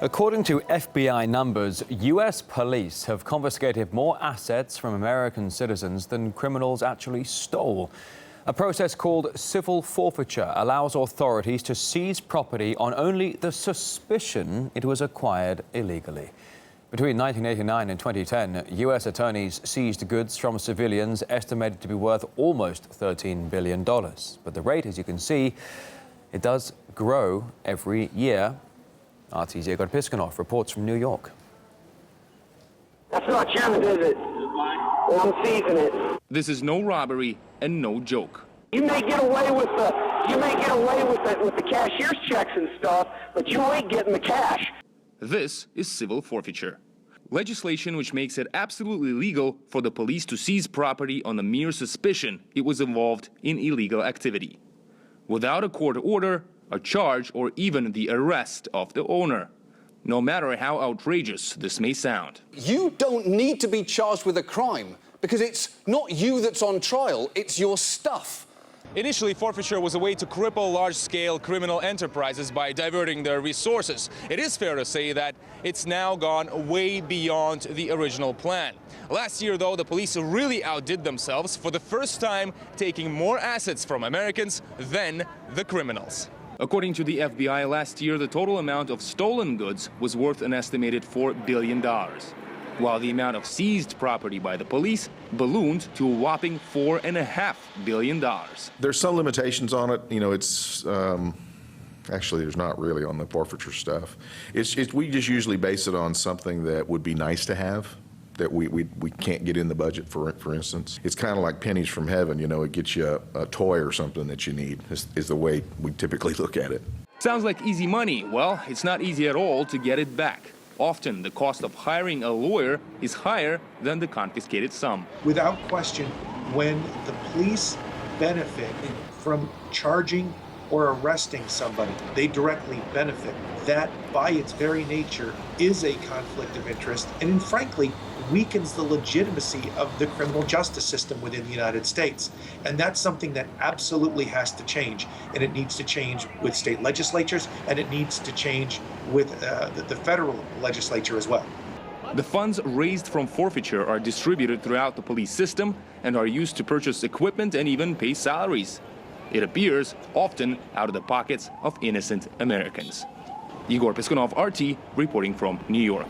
According to FBI numbers, U.S. police have confiscated more assets from American citizens than criminals actually stole. A process called civil forfeiture allows authorities to seize property on only the suspicion it was acquired illegally. Between 1989 and 2010, U.S. attorneys seized goods from civilians estimated to be worth almost $13 billion. But the rate, as you can see, it does grow every year. RT's Igor Piskunov reports from New York. That's not yours, is it? Well, I'm seizing it. This is no robbery and no joke. You may get away with the cashier's checks and stuff, but you ain't getting the cash. This is civil forfeiture. Legislation which makes it absolutely legal for the police to seize property on the mere suspicion it was involved in illegal activity, without a court order, a charge, or even the arrest of the owner, no matter how outrageous this may sound. You don't need to be charged with a crime because it's not you that's on trial, it's your stuff. Initially, forfeiture was a way to cripple large-scale criminal enterprises by diverting their resources. It is fair to say that it's now gone way beyond the original plan. Last year, though, the police really outdid themselves, for the first time taking more assets from Americans than the criminals. According to the FBI, last year the total amount of stolen goods was worth an estimated $4 billion, while the amount of seized property by the police ballooned to a whopping $4.5 billion. There's some limitations on it. You know, it's actually there's not really on the forfeiture stuff. We just usually base it on something that would be nice to have, that we can't get in the budget, for instance. It's kind of like pennies from heaven, you know, it gets you a toy or something that you need, is the way we typically look at it. Sounds like easy money. Well, it's not easy at all to get it back. Often the cost of hiring a lawyer is higher than the confiscated sum. Without question, when the police benefit from charging or arresting somebody, they directly benefit. That, by its very nature, is a conflict of interest, and frankly, weakens the legitimacy of the criminal justice system within the United States. And that's something that absolutely has to change. And it needs to change with state legislatures, and it needs to change with the federal legislature as well. The funds raised from forfeiture are distributed throughout the police system and are used to purchase equipment and even pay salaries. It appears often out of the pockets of innocent Americans. Igor Piskunov, RT, reporting from New York.